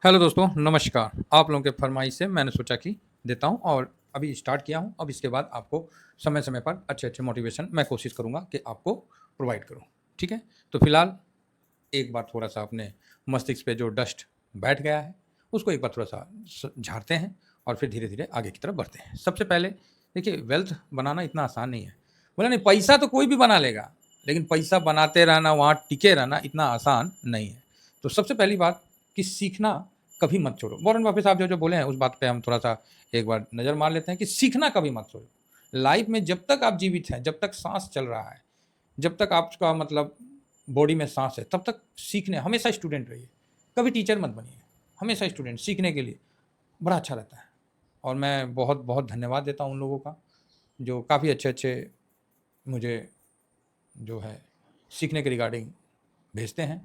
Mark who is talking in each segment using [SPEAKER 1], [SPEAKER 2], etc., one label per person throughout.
[SPEAKER 1] Hello दोस्तों, नमस्कार। आप लोगों के फरमाइश से मैंने सोचा कि देता हूँ और अभी स्टार्ट किया हूँ। अब इसके बाद आपको समय-समय पर अच्छे-अच्छे मोटिवेशन मैं कोशिश करूँगा कि आपको प्रोवाइड करूँ, ठीक है? तो फिलहाल एक बार थोड़ा-सा अपने मस्तिष्क पे जो डस्ट बैठ गया है, उसको एक बार थोड़ा-सा झाड़ते हैं और फिर धीरे-धीरे आगे की तरफ बढ़ते हैं। सबसे पहले देखिए, वेल्थ बनाना इतना आसान नहीं है। बोला नहीं, पैसा तो कोई भी बना लेगा, लेकिन पैसा बनाते रहना, वहाँ टिके रहना इतना आसान नहीं है। तो सबसे पहली बात कि सीखना कभी मत छोड़ो। वॉरेन बफे साहब जो-जो बोले हैं, उस बात पे हम थोड़ा-सा एक बार नज़र मार लेते हैं कि सीखना कभी मत छोड़ो। लाइफ़ में जब तक आप जीवित हैं, जब तक साँस चल रहा है, जब तक आपका मतलब बॉडी में साँस है, तब तक सीखने हमेशा स्टूडेंट रहिए। कभी टीचर मत बनिए, हमेशा स्टूडेंट सीखने के लिए बड़ा अच्छा रहता है। और मैं बहुत-बहुत धन्यवाद देता हूँ उन लोगों का, जो काफ़ी अच्छे-अच्छे मुझे जो है सीखने के रिगार्डिंग भेजते हैं।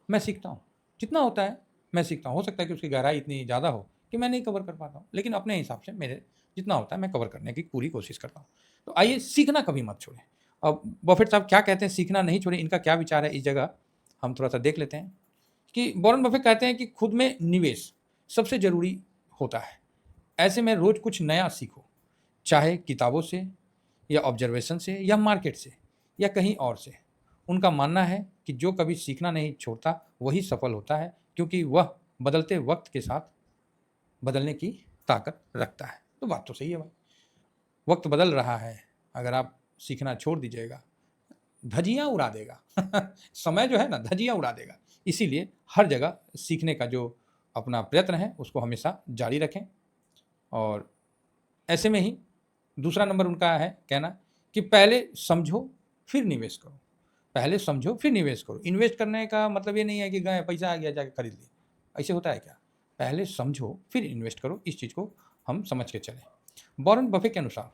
[SPEAKER 1] मैं सीखता हूँ, जितना होता है मैं सीखता हूँ। हो सकता है कि उसकी गहराई इतनी ज़्यादा हो कि मैं नहीं कवर कर पाता हूँ, लेकिन अपने हिसाब से मेरे जितना होता है मैं कवर करने की पूरी कोशिश करता हूँ। तो आइए, सीखना कभी मत छोड़ें। अब बफेट साहब क्या कहते हैं सीखना नहीं छोड़ें, इनका क्या विचार है इस जगह हम थोड़ा-सा देख लेते हैं कि वॉरेन बफेट कहते हैं कि खुद में निवेश सबसे ज़रूरी होता है। ऐसे में रोज़ कुछ नया सीखो, चाहे किताबों से या ऑब्जर्वेशन से या मार्केट से या कहीं और से। उनका मानना है कि जो कभी सीखना नहीं छोड़ता वही सफल होता है, क्योंकि वह बदलते वक्त के साथ बदलने की ताकत रखता है। तो बात तो सही है भाई, वक्त बदल रहा है, अगर आप सीखना छोड़ दीजिएगा, धज्जियाँ उड़ा देगा। समय जो है ना, धज्जियाँ उड़ा देगा। इसीलिए हर जगह सीखने का जो अपना प्रयत्न है उसको हमेशा जारी रखें। और ऐसे में ही दूसरा नंबर उनका है कहना कि पहले समझो फिर निवेश करो। पहले समझो फिर निवेश करो। इन्वेस्ट करने का मतलब ये नहीं है कि गए पैसा आ गया जाके खरीद लिए, ऐसे होता है क्या? पहले समझो फिर इन्वेस्ट करो, इस चीज़ को हम समझ के चलें। वॉरेन बफे के अनुसार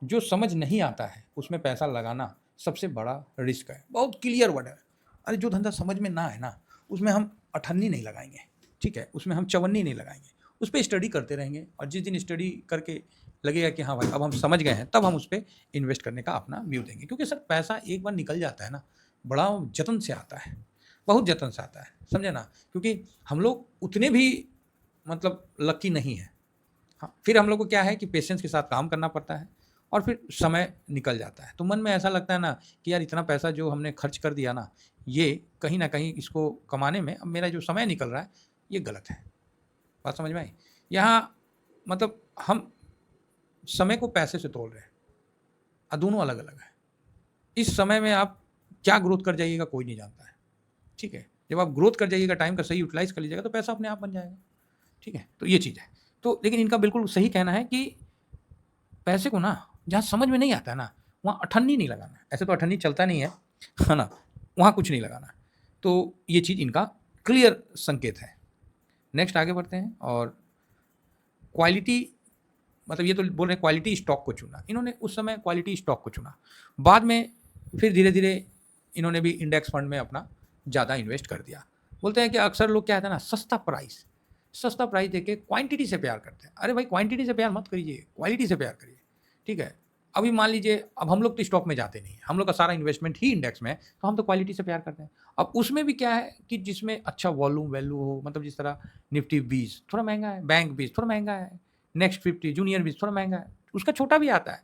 [SPEAKER 1] जो समझ नहीं आता है उसमें पैसा लगाना सबसे बड़ा रिस्क है। बहुत क्लियर वर्ड है। अरे जो धंधा समझ में ना है ना, उसमें हम अठन्नी नहीं लगाएँगे, ठीक है? उसमें हम चवन्नी नहीं लगाएँगे। उस पे स्टडी करते रहेंगे और जिस दिन स्टडी करके लगेगा कि हाँ भाई, अब हम समझ गए हैं, तब हम उस पे इन्वेस्ट करने का अपना व्यू देंगे। क्योंकि सर, पैसा एक बार निकल जाता है ना, बड़ा जतन से आता है, बहुत जतन से आता है, समझे ना? क्योंकि हम लोग उतने भी मतलब लकी नहीं हैं। हाँ, फिर हम लोग को क्या है कि पेशेंस के साथ काम करना पड़ता है और फिर समय निकल जाता है। तो मन में ऐसा लगता है ना कि यार, इतना पैसा जो हमने खर्च कर दिया ना, ये कहीं न कहीं इसको कमाने में अब मेरा जो समय निकल रहा है, ये गलत है। बात समझ में आई? यहाँ मतलब हम समय को पैसे से तोल रहे हैं दोनों अलग-अलग है। इस समय में आप क्या ग्रोथ कर जाइएगा कोई नहीं जानता है, ठीक है? जब आप ग्रोथ कर जाइएगा, टाइम का सही यूटिलाइज़ कर लीजिएगा, तो पैसा अपने आप बन जाएगा, ठीक है? तो ये चीज़ है। तो लेकिन इनका बिल्कुल सही कहना है कि पैसे को ना जहाँ समझ में नहीं आता है ना, वहाँ अठन्नी नहीं लगाना है। ऐसे तो अठन्नी चलता नहीं है ना? वहाँ कुछ नहीं लगाना है। तो ये चीज़ इनका क्लियर संकेत है। नेक्स्ट आगे बढ़ते हैं और क्वालिटी मतलब ये तो बोल रहे हैं क्वालिटी स्टॉक को चुना। इन्होंने उस समय क्वालिटी स्टॉक को चुना। बाद में फिर धीरे-धीरे इन्होंने भी इंडेक्स फंड में अपना ज़्यादा इन्वेस्ट कर दिया। बोलते हैं कि अक्सर लोग क्या है ना, सस्ता प्राइस देके क्वांटिटी से प्यार करते हैं। अरे भाई, क्वांटिटी से प्यार मत करिए, क्वालिटी से प्यार करिए, ठीक है? अभी मान लीजिए, अब हम लोग तो स्टॉक में जाते नहीं हैं, हम लोग का सारा इन्वेस्टमेंट ही इंडेक्स में है, तो हम तो क्वालिटी से प्यार करते हैं। अब उसमें भी क्या है कि जिसमें अच्छा वॉल्यूम वैल्यू हो, मतलब जिस तरह निफ्टी 20 थोड़ा महँगा है, बैंक 20 थोड़ा महँगा है, नेक्स्ट 50 जूनियर 20 थोड़ा महँगा है, उसका छोटा भी आता है।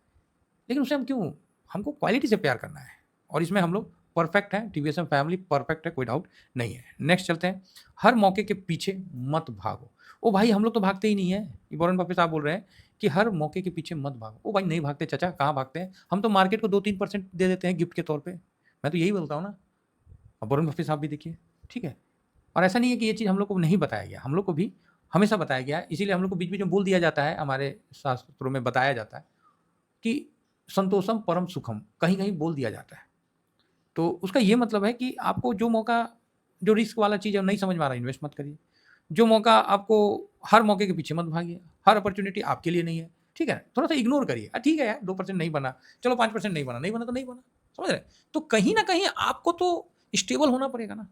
[SPEAKER 1] लेकिन उसे हम क्यों, हमको क्वालिटी से प्यार करना है और इसमें हम लोग परफेक्ट हैं। टीवीएसएम फैमिली परफेक्ट है, कोई डाउट नहीं है। नेक्स्ट चलते हैं, हर मौके के पीछे मत भागो। ओ भाई, हम लोग तो भागते ही नहीं है। ये वॉरेन बफेट साहब बोल रहे हैं कि हर मौके के पीछे मत भागो। ओ भाई, नहीं भागते चाचा, कहाँ भागते हैं? हम तो मार्केट को 2-3% दे देते हैं गिफ्ट के तौर पे। मैं तो यही बोलता हूँ ना। अब वॉरेन बफेट साहब भी देखिए, ठीक है? और ऐसा नहीं है कि ये चीज़ हम लोग को नहीं बताया गया, हम लोग को भी हमेशा बताया गया है। इसीलिए हम लोग को बीच-बीच में बोल दिया जाता है, हमारे शास्त्रों में बताया जाता है कि संतोषम परम सुखम, कहीं-कहीं बोल दिया जाता है। तो उसका ये मतलब है कि आपको जो मौका, जो रिस्क वाला चीज़ है नहीं समझ में आ रहा है, इन्वेस्ट मत करिए। जो मौका आपको, हर मौके के पीछे मत भागिए, हर अपॉर्च्युनिटी आपके लिए नहीं है, ठीक है? थोड़ा-सा इग्नोर करिए। ठीक है यार, 2% नहीं बना, चलो 5% नहीं बना, नहीं बना तो नहीं बना, समझ रहे हैं? तो कहीं न कहीं आपको तो स्टेबल होना पड़ेगा ना,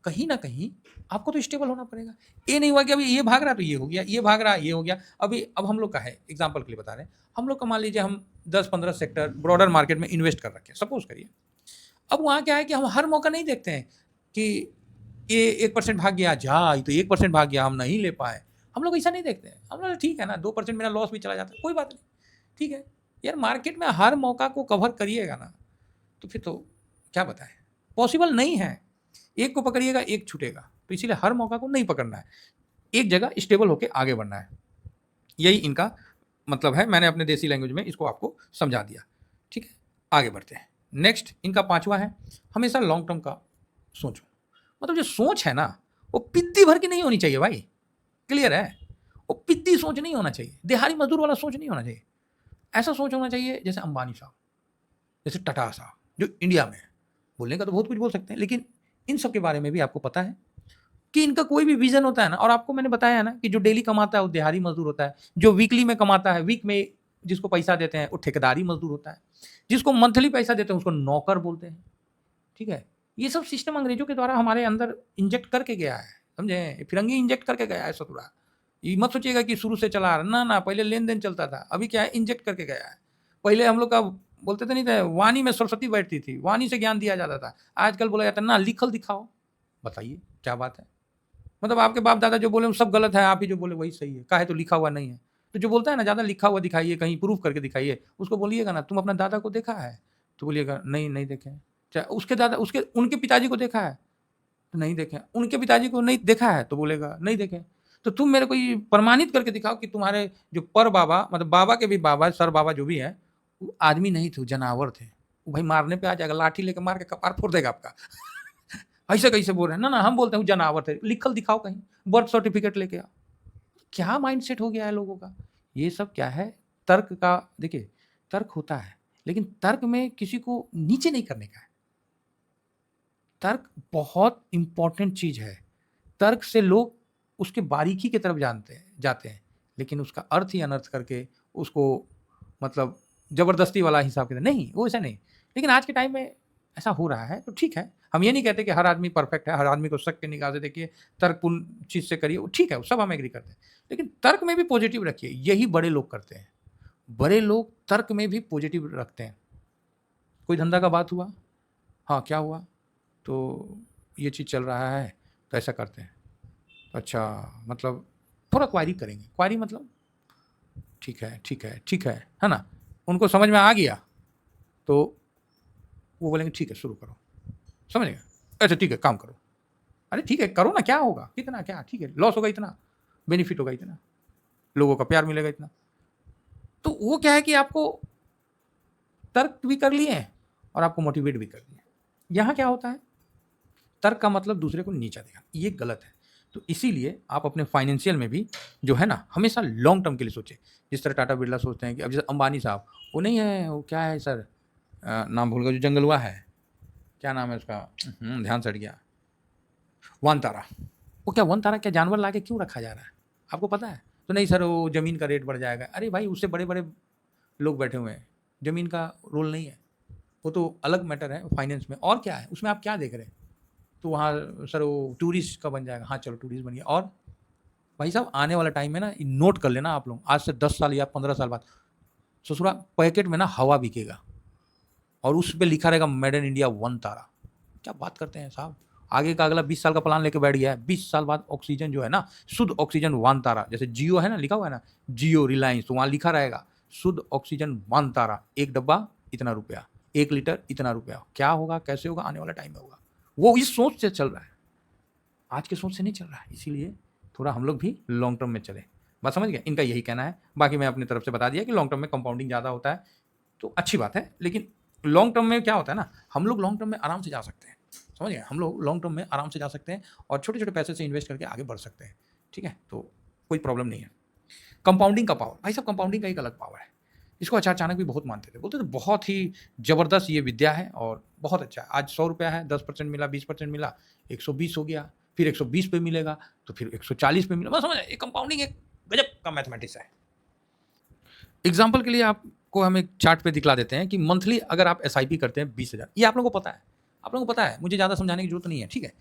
[SPEAKER 1] कहीं न कहीं आपको तो स्टेबल होना पड़ेगा। ये नहीं हुआ कि अभी ये भाग रहा है तो ये हो गया, ये भाग रहा है ये हो गया। अभी अब हम लोग का है, एग्ज़ाम्पल के लिए बता रहे हैं, हम लोग का मान लीजिए हम 10-15 सेक्टर ब्रॉडर मार्केट में इन्वेस्ट कर रखे हैं, सपोज़ करिए। अब वहाँ क्या है कि हम हर मौका नहीं देखते हैं कि ये 1% भाग गया, जा ये तो 1% भाग गया, हम नहीं ले पाए। हम लोग ऐसा नहीं देखते हैं। हम लोग ठीक है ना, 2% मेरा लॉस भी चला जाता है, कोई बात नहीं, ठीक है। यार मार्केट में हर मौका को कवर करिएगा ना, तो फिर तो क्या बताएं, पॉसिबल नहीं है। एक को पकड़िएगा, एक छूटेगा, तो इसीलिए हर मौका को नहीं पकड़ना है, एक जगह स्टेबल होकर आगे बढ़ना है। यही इनका मतलब है। मैंने अपने देसी लैंग्वेज में इसको आपको समझा दिया, ठीक है। आगे बढ़ते हैं। नेक्स्ट इनका 5वां है, हमेशा लॉन्ग टर्म का सोचो। मतलब जो सोच है ना, वो पिद्दी भर की नहीं होनी चाहिए भाई, क्लियर है। वो पिद्दी सोच नहीं होना चाहिए, दिहाड़ी मजदूर वाला सोच नहीं होना चाहिए। ऐसा सोच होना चाहिए जैसे अंबानी साहब, जैसे टाटा साहब, जो इंडिया में है। बोलने का तो बहुत कुछ बोल सकते हैं, लेकिन इन सब के बारे में भी आपको पता है कि इनका कोई भी विजन होता है ना। और आपको मैंने बताया है ना कि जो डेली कमाता है वो दिहाड़ी मजदूर होता है, जो वीकली में कमाता है, वीक में जिसको पैसा देते हैं वो ठेकेदारी मजदूर होता है, जिसको मंथली पैसा देते हैं उसको नौकर बोलते हैं, ठीक है। ये सब सिस्टम अंग्रेजों के द्वारा हमारे अंदर इंजेक्ट करके गया है, समझे। फिरंगी इंजेक्ट करके गया है सतुरा। ये मत सोचिएगा कि शुरू से चला रहा, ना ना, पहले लेन देन चलता था, अभी क्या है, इंजेक्ट करके गया है। पहले हम लोग का बोलते थे नहीं थे, वाणी में सरस्वती बैठती थी, वाणी से ज्ञान दिया जाता था। आजकल बोला जाता है ना, लिखल दिखाओ। बताइए क्या बात है। मतलब आपके बाप दादा जो बोले वो सब गलत है, आप ही जो बोले वही सही है, काहे तो लिखा हुआ नहीं है। तो जो बोलता है ना ज़्यादा लिखा हुआ दिखाइए, कहीं प्रूफ करके दिखाइए, उसको बोलिएगा ना तुम अपना दादा को देखा है, तो बोलिएगा नहीं नहीं देखे। चाहे उसके दादा, उसके उनके पिताजी को देखा है, तो नहीं देखे। उनके पिताजी को नहीं देखा है, तो बोलेगा नहीं देखे। तो तुम मेरे को ये प्रमाणित करके दिखाओ कि तुम्हारे जो पर बाबा, मतलब बाबा के भी बाबा, सर बाबा जो भी है, वो आदमी नहीं थे, वो जानवर थे। वो भाई मारने पे आ जाएगा, लाठी लेके मार के कपार फोड़ देगा आपका। ऐसे कैसे बोल रहे हैं, ना ना, हम बोलते हैं जानवर थे, लिखल दिखाओ कहीं, बर्थ सर्टिफिकेट लेके आओ। क्या माइंडसेट हो गया है लोगों का। ये सब क्या है, तर्क का। देखिए तर्क होता है, लेकिन तर्क में किसी को नीचे नहीं करने का है। तर्क बहुत इंपॉर्टेंट चीज है। तर्क से लोग उसके बारीकी की तरफ जाते हैं, लेकिन उसका अर्थ ही अनर्थ करके उसको, मतलब जबरदस्ती वाला हिसाब के नहीं, वो ऐसा नहीं। लेकिन आज के टाइम में ऐसा हो रहा है, तो ठीक है। हम ये नहीं कहते कि हर आदमी परफेक्ट है, हर आदमी को शक के निगाह से देखिए, तर्कपूर्ण चीज से करिए, वो ठीक है, वो सब हम एग्री करते हैं। लेकिन तर्क में भी पॉजिटिव रखिए, यही बड़े लोग करते हैं। बड़े लोग तर्क में भी पॉजिटिव रखते हैं। कोई धंधा का बात हुआ, हाँ क्या हुआ, तो ये चीज़ चल रहा है, तो ऐसा करते हैं। अच्छा, मतलब थोड़ा क्वारी करेंगे। क्वारी मतलब ठीक है ठीक है ठीक है ना। उनको समझ में आ गया तो वो बोलेंगे ठीक है शुरू करो, समझ गए। अच्छा ठीक है काम करो, अरे ठीक है करो ना, क्या होगा, कितना क्या, ठीक है, लॉस होगा इतना, बेनिफिट होगा इतना, लोगों का प्यार मिलेगा इतना। तो वो क्या है कि आपको तर्क भी कर लिए और आपको मोटिवेट भी कर दिए। यहाँ क्या होता है, तर्क का मतलब दूसरे को नीचा दिखाना, ये गलत है। तो इसीलिए आप अपने फाइनेंशियल में भी जो है ना, हमेशा लॉन्ग टर्म के लिए सोचें। जिस तरह टाटा बिरला सोचते हैं कि अब जैसे अंबानी साहब, वो नहीं है, वो क्या है सर, नाम भूल गया, जो जंगलुआ है, क्या नाम है उसका, ध्यान से हट गया, वन तारा। वो क्या वन तारा क्या जानवर ला के क्यों रखा जा रहा है, आपको पता है। तो नहीं सर, वो ज़मीन का रेट बढ़ जाएगा। अरे भाई उससे बड़े बड़े लोग बैठे हुए हैं, ज़मीन का रोल नहीं है, वो तो अलग मैटर है फाइनेंस में। और क्या है उसमें, आप क्या देख रहे हैं। तो वहाँ सर वो टूरिस्ट का बन जाएगा, हाँ चलो टूरिस्ट बनिए। और भाई साहब आने वाला टाइम में ना, नोट कर लेना आप लोग, आज से 10 साल या 15 साल बाद ससुरा पैकेट में ना हवा बिकेगा और उस पर लिखा रहेगा मेड इन इंडिया वन तारा। क्या बात करते हैं साहब। आगे का अगला 20 साल का प्लान लेके बैठ गया है। 20 साल बाद ऑक्सीजन जो है ना, शुद्ध ऑक्सीजन वन तारा, जैसे जियो है ना, लिखा हुआ है ना जियो रिलायंस, तो वहाँ लिखा रहेगा शुद्ध ऑक्सीजन वन तारा, एक डब्बा इतना रुपया, 1 लीटर इतना रुपया। क्या होगा, कैसे होगा, आने वाला टाइम में होगा। वो इस सोच से चल रहा है, आज के सोच से नहीं चल रहा है। इसीलिए थोड़ा हम लोग भी लॉन्ग टर्म में चले। बात समझ गए, इनका यही कहना है। बाकी मैं अपनी तरफ से बता दिया कि लॉन्ग टर्म में कंपाउंडिंग ज़्यादा होता है, तो अच्छी बात है। लेकिन लॉन्ग टर्म में क्या होता है ना, हम लोग लॉन्ग टर्म में आराम से जा सकते हैं, समझ गए। हम लोग लॉन्ग टर्म में आराम से जा सकते हैं और छोटे छोटे पैसे से इन्वेस्ट करके आगे बढ़ सकते हैं, ठीक है। तो कोई प्रॉब्लम नहीं है। कंपाउंडिंग का पावर, भाई साहब कंपाउंडिंग का एक अलग पावर है। इसको अच्छा अचानक भी बहुत मानते थे, बोलते थे बहुत ही ज़बरदस्त ये विद्या है और बहुत अच्छा है। आज 100 रुपया है, 10% मिला, 20% मिला, 120 हो गया, फिर 120 पे मिलेगा, तो फिर 140 पे मिला। बस समझ, ये कंपाउंडिंग एक गजब का मैथमेटिक्स है। एग्जाम्पल के लिए आपको हम एक चार्ट पे दिखला देते हैं कि मंथली अगर आप SIP करते हैं 20,000, ये आप लोगों को पता है, आप लोगों को पता है, मुझे ज़्यादा समझाने की जरूरत नहीं है, ठीक है।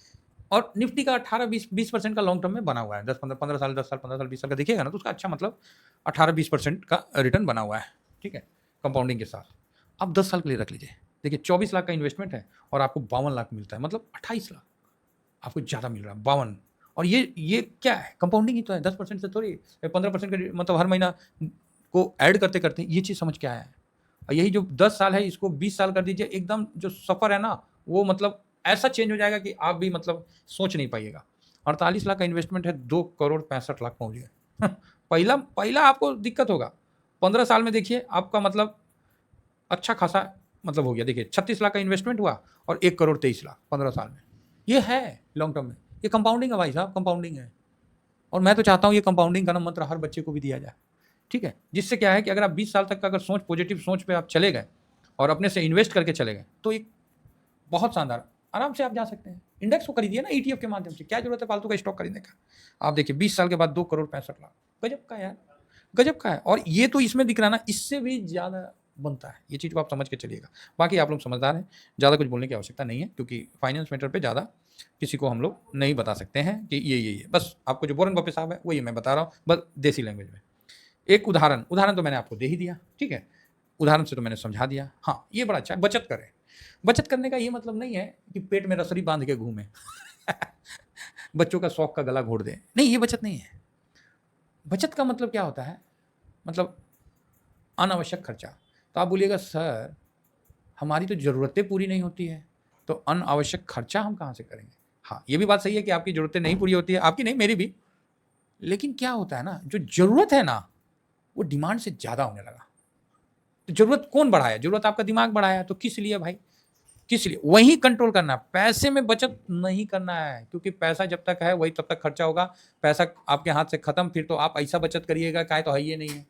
[SPEAKER 1] और निफ्टी का 18-20% का लॉन्ग टर्म में बना हुआ है, 10-15 साल, 10 साल, 15 साल, 20 साल का देखिएगा ना, तो उसका अच्छा मतलब 18-20% का रिटर्न बना हुआ है, ठीक है, कंपाउंडिंग के साथ। अब 10 साल के लिए रख लीजिए, देखिए 24 लाख का इन्वेस्टमेंट है और आपको 52 लाख मिलता है, मतलब 28 लाख। आपको ज़्यादा मिल रहा है 52। और ये क्या है? कंपाउंडिंग ही तो है, 10% से थोड़ी 15% का मतलब हर महीना को ऐड करते-करते ये चीज़ समझ के आया है। और यही जो 10 साल है इसको 20 साल कर दीजिए, एकदम जो सफ़र है ना वो मतलब ऐसा चेंज हो जाएगा कि आप भी मतलब सोच नहीं पाइएगा। 48 लाख का इन्वेस्टमेंट है, 2 करोड़ 65 लाख पहुँच गए। पहला पहला आपको दिक्कत होगा, 15 साल में देखिए आपका मतलब अच्छा खासा मतलब हो गया। देखिए 36 लाख का इन्वेस्टमेंट हुआ और 1 करोड़ 23 लाख 15 साल में। ये है लॉन्ग टर्म में, ये कंपाउंडिंग है भाई साहब, कंपाउंडिंग है। और मैं तो चाहता हूँ ये कंपाउंडिंग का ना मंत्र हर बच्चे को भी दिया जाए, ठीक है? जिससे क्या है कि अगर आप 20 साल तक का अगर सोच पॉजिटिव सोच पे आप चले गए और अपने से इन्वेस्ट करके चले गए, तो एक बहुत शानदार आराम से आप जा सकते हैं। इंडेक्स को खरीदिए ना ईटीएफ के माध्यम से, क्या जरूरत है फालतू का स्टॉक खरीदने का? आप देखिए 20 साल के बाद 2 करोड़ 65 लाख, गजब का यार, गजब का है। और ये तो इसमें दिख रहा है ना, इससे भी ज़्यादा बनता है। ये चीज़ को आप समझ के चलिएगा। बाकी आप लोग समझदार हैं, ज़्यादा कुछ बोलने की आवश्यकता नहीं है, क्योंकि फाइनेंस मैटर पे ज़्यादा किसी को हम लोग नहीं बता सकते हैं कि ये। बस आपको जो वॉरेन बफे साहब है वही मैं बता रहा हूँ, बस देसी लैंग्वेज में। एक उदाहरण तो मैंने आपको दे ही दिया, ठीक है? उदाहरण से तो मैंने समझा दिया। हाँ, ये बड़ा अच्छा है, बचत करें। बचत करने का ये मतलब नहीं है कि पेट में रसरी बांध के घूमें। बच्चों का शौक का गला घोट दें, नहीं, ये बचत नहीं है। बचत का मतलब क्या होता है? मतलब अनावश्यक खर्चा। तो आप बोलिएगा सर हमारी तो ज़रूरतें पूरी नहीं होती है, तो अनावश्यक खर्चा हम कहाँ से करेंगे? हाँ, ये भी बात सही है कि आपकी ज़रूरतें नहीं पूरी होती है, आपकी नहीं मेरी भी। लेकिन क्या होता है ना, जो ज़रूरत है ना, वो डिमांड से ज़्यादा होने लगा। तो ज़रूरत कौन बढ़ाया? ज़रूरत आपका दिमाग बढ़ाया, तो किस लिए भाई? किस लिए? वही कंट्रोल करना है, पैसे में बचत नहीं करना है, क्योंकि पैसा जब तक है वही तब तक खर्चा होगा। पैसा आपके हाथ से खत्म, फिर तो आप ऐसा बचत करिएगा काहे तो है ही नहीं है,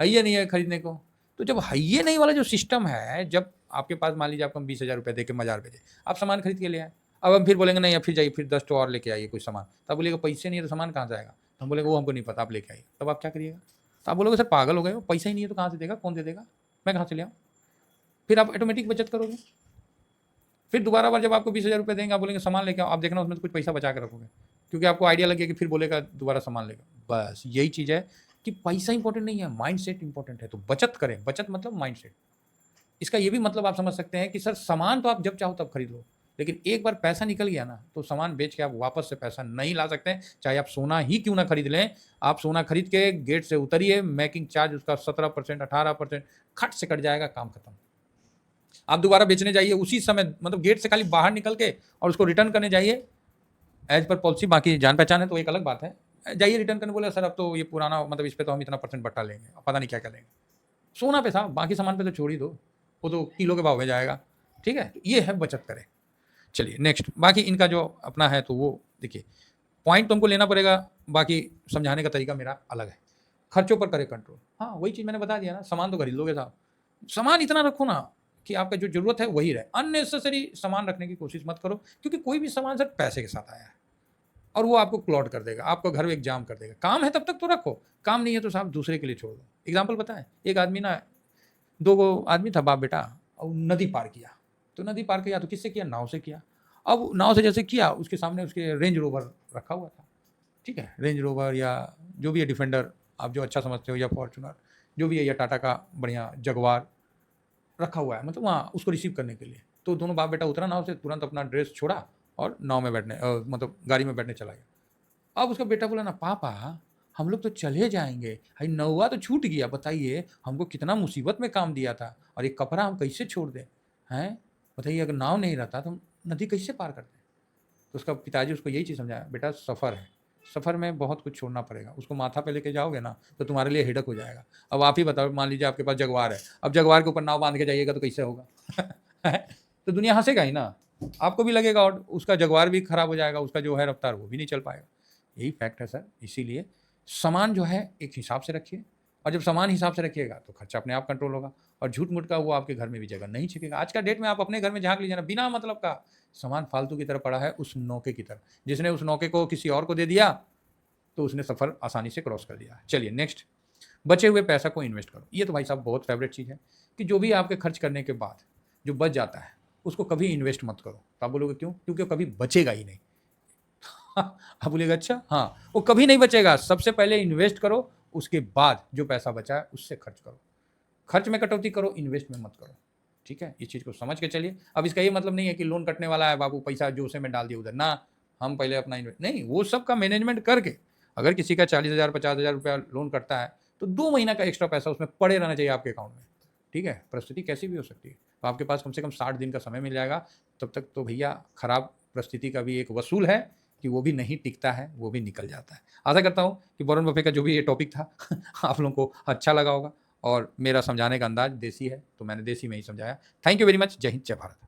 [SPEAKER 1] है ही नहीं है खरीदने को। तो जब है ही नहीं वाला जो सिस्टम है, जब आपके पास मान लीजिए आपको हम 20,000 रुपए दे के मज़ार भेजे, आप सामान खरीद के ले आए। अब हम फिर बोलेंगे नहीं, अब फिर जाइए फिर 10 ठो और लेके आइए कोई सामान। तब बोलिएगा पैसे नहीं है तो सामान कहाँ से आएगा? तो हम बोलेंगे वो हमको नहीं पता, आप लेके आइए। तब आप क्या करिएगा? तो आप बोलोगे सर पागल हो गए हो, पैसा ही नहीं है तो कहाँ से देगा? कौन दे देगा? मैं कहाँ से ले आऊँ? फिर आप ऑटोमेटिक बचत करोगे। फिर दोबारा बार जब आपको 20,000 रुपए देंगे, आप बोलेंगे सामान लेके आओ, आप देखना उसमें तो कुछ पैसा बचा के रखोगे, क्योंकि आपको आइडिया लग गया कि फिर बोलेगा दोबारा सामान लेगा। बस यही चीज़ है कि पैसा इंपॉर्टेंट नहीं है, माइंडसेट इंपॉर्टेंट है। तो बचत करें, बचत मतलब माइंडसेट। इसका ये भी मतलब आप समझ सकते हैं कि सर सामान तो आप जब चाहो तब खरीद लो, लेकिन एक बार पैसा निकल गया ना, तो सामान बेच के आप वापस से पैसा नहीं ला सकते हैं, चाहे आप सोना ही क्यों ना खरीद लें। आप सोना खरीद के गेट से उतरिए, मेकिंग चार्ज उसका 17%, 18% खट से कट जाएगा, काम खत्म। आप दोबारा बेचने जाइए उसी समय, मतलब गेट से खाली बाहर निकल के और उसको रिटर्न करने जाइए एज पर पॉलिसी। बाकी जान पहचान है तो एक अलग बात है, जाइए रिटर्न करने, बोले सर अब तो ये पुराना, मतलब इस पे तो हम इतना परसेंट बट्टा लेंगे, अब पता नहीं क्या क्या लेंगे। सोना पे साहब, बाकी सामान पे तो छोड़ ही दो, वो तो किलो के भाव में जाएगा, ठीक है? तो ये है बचत करें। चलिए नेक्स्ट, बाकी इनका जो अपना है तो वो देखिए, पॉइंट तो हमको लेना पड़ेगा, बाकी समझाने का तरीका मेरा अलग है। खर्चों पर करें कंट्रोल, हाँ वही चीज़ मैंने बता दिया ना, सामान तो खरीद लोगे साहब, सामान इतना रखो ना कि आपका जो ज़रूरत है वही रहे। अननेसेसरी सामान रखने की कोशिश मत करो, क्योंकि कोई भी सामान सिर्फ पैसे के साथ आया है और वो आपको क्लॉट कर देगा, आपका घर एक जाम कर देगा। काम है तब तक तो रखो, काम नहीं है तो साहब दूसरे के लिए छोड़ दो। एग्जाम्पल पता है, एक आदमी ना, दो गो आदमी था बाप बेटा, और नदी पार किया। तो नदी पार किया तो किससे किया? नाव से किया। अब नाव से जैसे किया, उसके सामने उसके रेंज रोवर रखा हुआ था, ठीक है? रेंज रोवर या जो भी है, डिफेंडर आप जो अच्छा समझते हो, या फॉर्चुनर जो भी है, या टाटा का बढ़िया जगवार रखा हुआ है, मतलब वहाँ उसको रिसीव करने के लिए। तो दोनों बाप बेटा उतरा नाव से, तुरंत अपना ड्रेस छोड़ा और नाव में बैठने मतलब गाड़ी में बैठने चला गया। अब उसका बेटा बोला ना, पापा हम लोग तो चले जाएंगे, भाई नौवा तो छूट गया, बताइए हमको कितना मुसीबत में काम दिया था, और एक कपड़ा हम कैसे छोड़ दें? हैं, बताइए अगर नाव नहीं रहता तो हम नदी कैसे पार करते? तो उसका पिताजी उसको यही चीज़ समझाया, बेटा सफ़र है, सफ़र में बहुत कुछ छोड़ना पड़ेगा, उसको माथा पे लेके जाओगे ना तो तुम्हारे लिए हेडक हो जाएगा। अब आप ही बताओ, मान लीजिए आपके पास जगवार है, अब जगवार के ऊपर नाव बांध के जाइएगा तो कैसे होगा? तो दुनिया हंसेगा ही ना, आपको भी लगेगा, और उसका जगवार भी खराब हो जाएगा, उसका जो है रफ्तार वो भी नहीं चल पाएगा। यही फैक्ट है सर। इसीलिए सामान जो है एक हिसाब से रखिए, और जब सामान हिसाब से रखिएगा तो खर्चा अपने आप कंट्रोल होगा, और झूठ मूठ का वो आपके घर में भी जगह नहीं छिपेगा। आज का डेट में आप अपने घर में झांक लीजिए ना, बिना मतलब का सामान फालतू की तरह पड़ा है, उस नौके की तरह, जिसने उस नौके को किसी और को दे दिया तो उसने सफ़र आसानी से क्रॉस कर दिया। चलिए नेक्स्ट, बचे हुए पैसा को इन्वेस्ट करो। ये तो भाई साहब बहुत फेवरेट चीज़ है, कि जो भी आपके खर्च करने के बाद जो बच जाता है उसको कभी इन्वेस्ट मत करो। तो आप बोलोगे क्यों? क्योंकि वो कभी बचेगा ही नहीं। आप बोलेगा अच्छा, हाँ वो कभी नहीं बचेगा। सबसे पहले इन्वेस्ट करो, उसके बाद जो पैसा बचा है उससे खर्च करो। खर्च में कटौती करो, इन्वेस्ट में मत करो, ठीक है? इस चीज़ को समझ के चलिए। अब इसका ये मतलब नहीं है कि लोन कटने वाला है बाबू, पैसा जोसे में डाल दिया उधर ना, हम पहले अपना नहीं, वो सब का मैनेजमेंट करके अगर किसी का 40,000 50,000 रुपया लोन करता है तो 2 महीना का एक्स्ट्रा पैसा उसमें पड़े रहना चाहिए आपके अकाउंट में। ठीक है, परिस्थिति कैसी भी हो सकती है, तो आपके पास कम से कम 60 दिन का समय मिल जाएगा। तब तक तो भैया खराब परिस्थिति का भी एक वसूल है कि वो भी नहीं टिकता है, वो भी निकल जाता है। आशा करता हूँ कि वॉरेन बफे का जो भी ये टॉपिक था आप लोगों को अच्छा लगा होगा, और मेरा समझाने का अंदाज देसी है तो मैंने देसी में ही समझाया। Thank you very much. जय हिंद, जय भारत।